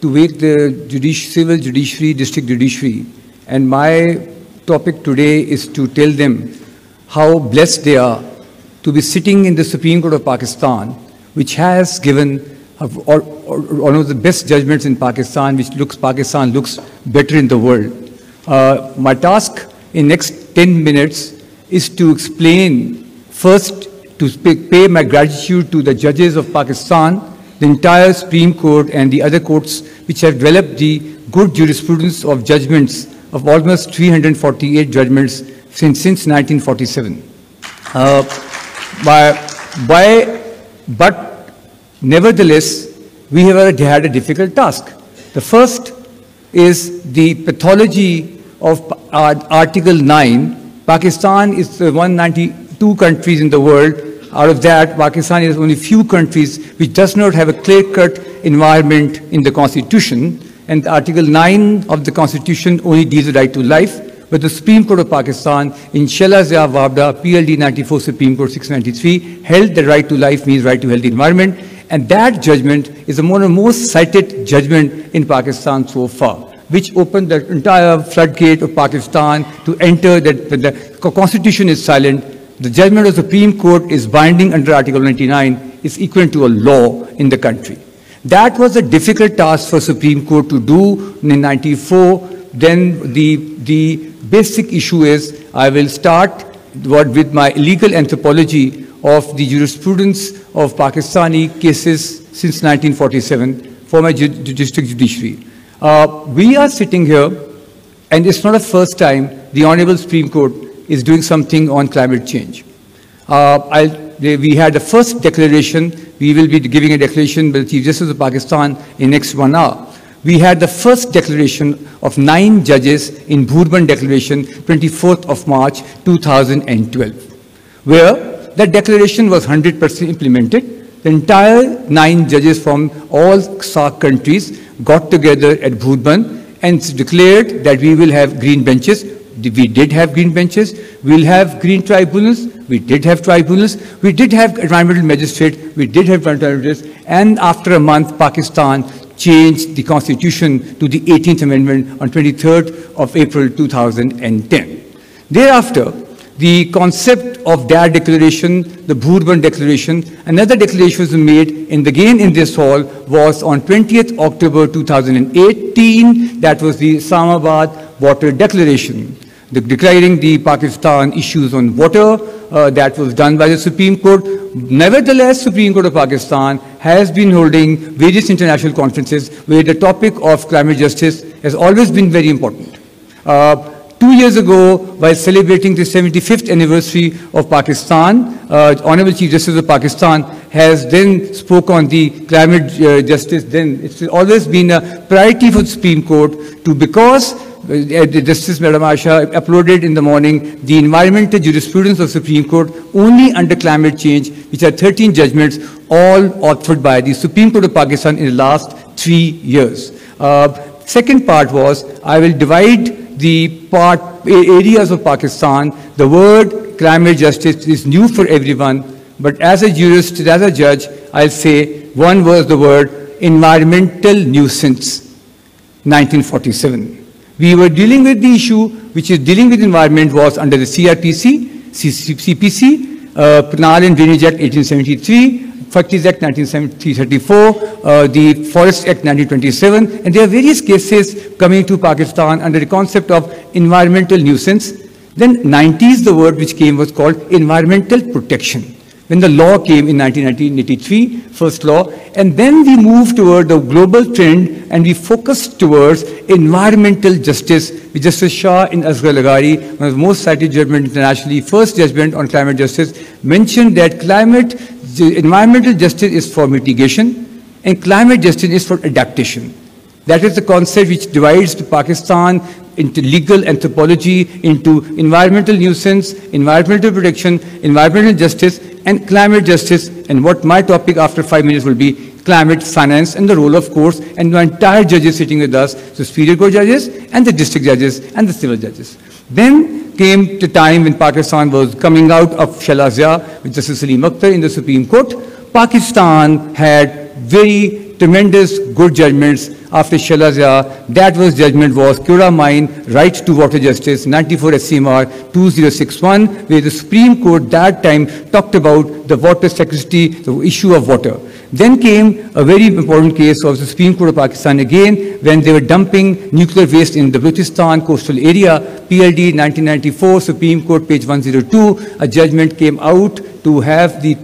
to wake the civil judiciary, district judiciary. And my topic today is to tell them how blessed they are to be sitting in the Supreme Court of Pakistan, which has given one of the best judgments in Pakistan, Pakistan looks better in the world. My task in next 10 minutes is to explain, first, to pay my gratitude to the judges of Pakistan, the entire Supreme Court and the other courts which have developed the good jurisprudence of judgments of almost 348 judgments since 1947. But nevertheless, we have had a difficult task. The first is the pathology of Article 9. Pakistan is 192 countries in the world. Out of that, Pakistan is only few countries which does not have a clear-cut environment in the Constitution. And Article 9 of the Constitution only deals with right to life. But the Supreme Court of Pakistan, in Shela Zia Wabda, PLD 94 Supreme Court 693, held that right to life means right to healthy environment. And that judgment is one of the most cited judgment in Pakistan so far, which opened the entire floodgate of Pakistan to enter that when the Constitution is silent, the judgment of the Supreme Court is binding under Article 99, is equivalent to a law in the country. That was a difficult task for Supreme Court to do in 94. Then the basic issue is, I will start with my legal anthropology of the jurisprudence of Pakistani cases since 1947 for my district judiciary. We are sitting here, and it's not the first time the Honorable Supreme Court is doing something on climate change. We had the first declaration. We will be giving a declaration by the Chief Justice of Pakistan in next 1 hour. We had the first declaration of 9 judges in Bhurbhan Declaration, 24th of March, 2012, where that declaration was 100% implemented. The entire 9 judges from all SAARC countries got together at Bhurbhan and declared that we will have green benches. We did have green benches. We'll have green tribunals. We did have tribunals. We did have environmental magistrate. We did have environmental magistrates. And after a month, Pakistan changed the Constitution to the 18th Amendment on 23rd of April 2010. Thereafter, the concept of that declaration, the Bhurbhan Declaration, another declaration was made again in this hall, was on 20th October 2018. That was the Islamabad Water Declaration, declaring the Pakistan issues on water. That was done by the Supreme Court. Nevertheless, Supreme Court of Pakistan has been holding various international conferences where the topic of climate justice has always been very important. 2 years ago, while celebrating the 75th anniversary of Pakistan, Honorable Chief Justice of Pakistan has then spoke on the climate justice. Then it's always been a priority for the Supreme Court to, because Justice Madam Asha uploaded in the morning the environmental jurisprudence of Supreme Court only under climate change, which are 13 judgments, all authored by the Supreme Court of Pakistan in the last 3 years. Second part was, I will divide the areas of Pakistan. The word climate justice is new for everyone, but as a jurist, as a judge, I'll say one was the word environmental nuisance, 1947. We were dealing with the issue which is dealing with environment was under the CRPC, CPC, Canal and Drainage Act 1873, Factories Act 1934, the Forest Act 1927, and there are various cases coming to Pakistan under the concept of environmental nuisance. Then 90s, the word which came was called environmental protection. When the law came in 1983, first law, and then we moved toward the global trend and we focused towards environmental justice with Justice Shah in Asghar Lagari, one of the most cited judgment internationally, first judgment on climate justice, mentioned that environmental justice is for mitigation and climate justice is for adaptation. That is the concept which divides Pakistan into legal anthropology, into environmental nuisance, environmental protection, environmental justice, and climate justice. And what my topic after 5 minutes will be, climate finance and the role of courts, and the entire judges sitting with us, the superior court judges and the district judges and the civil judges. Then came the time when Pakistan was coming out of Shela Zia with Justice Salim Akhtar in the Supreme Court. Pakistan had very tremendous good judgments after Shala Zia. That judgment was Cura Mine, Right to Water Justice, 94 SCMR 2061, where the Supreme Court that time talked about the water scarcity, the issue of water. Then came a very important case of the Supreme Court of Pakistan again, when they were dumping nuclear waste in the Balochistan coastal area. PLD 1994, Supreme Court, page 102, a judgment came out to have the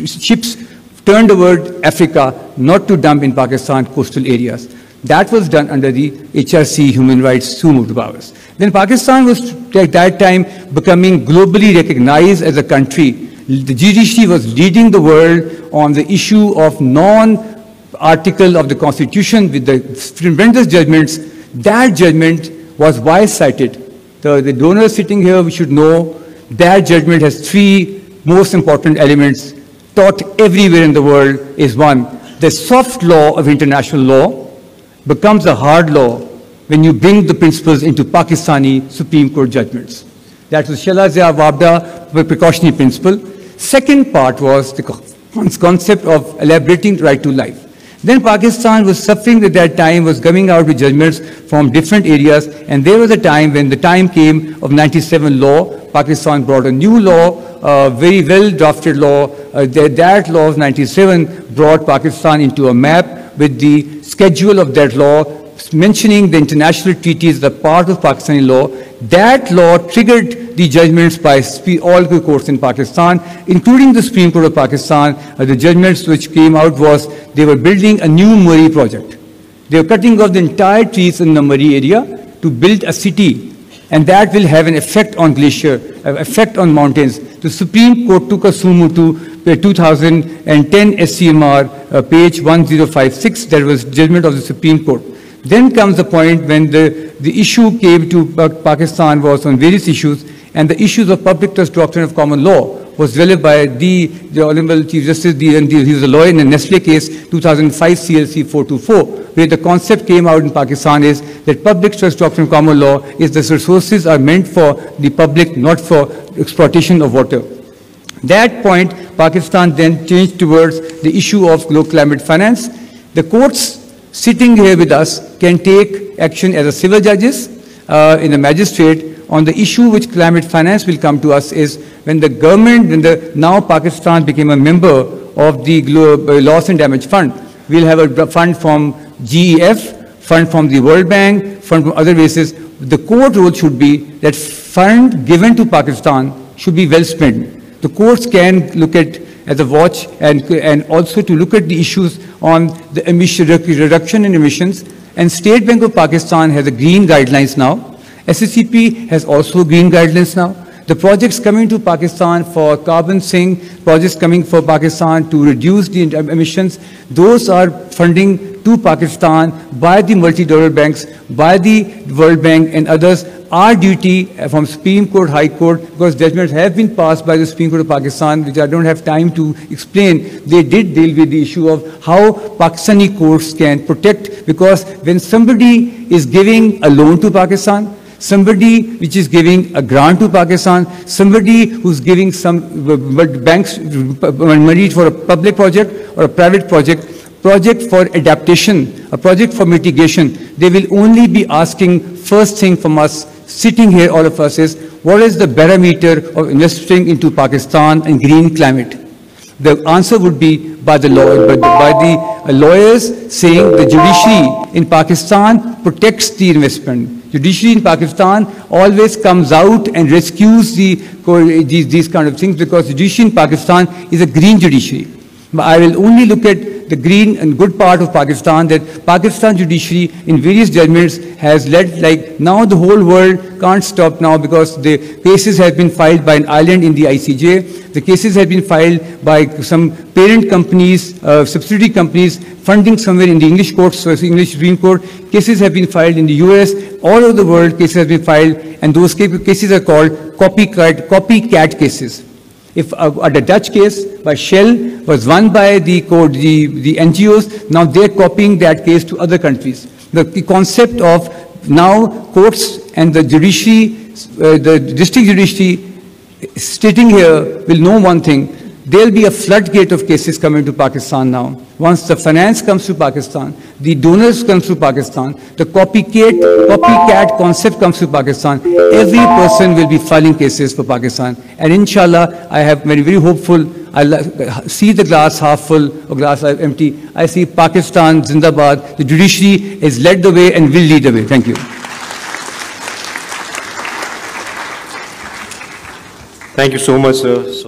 ships turned toward Africa, not to dump in Pakistan coastal areas. That was done under the HRC human rights sumo powers. Then Pakistan was at that time becoming globally recognized as a country. The judiciary was leading the world on the issue of non-article of the Constitution with the tremendous judgments. That judgment was wise-sighted. The donors sitting here, we should know that judgment has three most important elements taught everywhere in the world. Is one, the soft law of international law becomes a hard law when you bring the principles into Pakistani Supreme Court judgments. That was Shala Zia Wabda, the precautionary principle. Second part was the concept of elaborating right to life. Then Pakistan was suffering at that time, was coming out with judgments from different areas, and there was a time when the time came of 97 law. Pakistan brought a new law, a very well drafted law. That law of 97 brought Pakistan into a map with the schedule of that law, mentioning the international treaties, the part of Pakistani law. That law triggered the judgments by all the courts in Pakistan, including the Supreme Court of Pakistan. The judgments which came out was they were building a new Murray project. They were cutting off the entire trees in the Murray area to build a city, and that will have an effect on glacier, an effect on mountains. The Supreme Court took a sumo to 2010 SCMR, page 1056. There was judgment of the Supreme Court. Then comes the point when the issue came to Pakistan was on various issues, and the issues of public trust doctrine of common law was developed by the Honorable Chief Justice, he was a lawyer in a Nestle case, 2005 CLC 424, where the concept came out in Pakistan is that public trust doctrine of common law is the resources are meant for the public, not for exploitation of water. That point, Pakistan then changed towards the issue of low climate finance. The courts sitting here with us can take action as a civil judges in the magistrate on the issue which climate finance will come to us is when the government, now Pakistan became a member of the Loss and Damage Fund. We'll have a fund from GEF, fund from the World Bank, fund from other bases. The court rule should be that fund given to Pakistan should be well spent. The courts can look at as a watch and also to look at the issues on the emission reduction in emissions. And State Bank of Pakistan has a green guidelines now. SSCP has also green guidelines now. The projects coming to Pakistan for carbon sink, projects coming for Pakistan to reduce the emissions, those are funding to Pakistan by the multi-donor banks, by the World Bank and others. Our duty from Supreme Court, High Court, because judgments have been passed by the Supreme Court of Pakistan, which I don't have time to explain, they did deal with the issue of how Pakistani courts can protect, because when somebody is giving a loan to Pakistan, somebody which is giving a grant to Pakistan, somebody who's giving some banks money for a public project or a private project for adaptation, a project for mitigation, they will only be asking first thing from us, sitting here all of us is, what is the barometer of investing into Pakistan and green climate? The answer would be by the lawyers saying the judiciary in Pakistan protects the investment. Judiciary in Pakistan always comes out and rescues these kind of things because judiciary in Pakistan is a green judiciary. But I will only look at the green and good part of Pakistan, that Pakistan judiciary in various judgments has led, like now the whole world can't stop now because the cases have been filed by an island in the ICJ. The cases have been filed by some parent companies, subsidiary companies, funding somewhere in the English courts, so English Supreme Court. Cases have been filed in the US, all over the world cases have been filed, and those cases are called copycat cases. If a Dutch case by Shell was won by the NGOs, now they're copying that case to other countries. The concept of now courts and the judiciary, the district judiciary sitting here will know one thing, there'll be a floodgate of cases coming to Pakistan now. Once the finance comes to Pakistan, the donors come to Pakistan, the copycat concept comes to Pakistan, every person will be filing cases for Pakistan. And inshallah, I have very, very hopeful. I see the glass half full or glass half empty. I see Pakistan Zindabad. The judiciary has led the way and will lead the way. Thank you. Thank you so much, sir.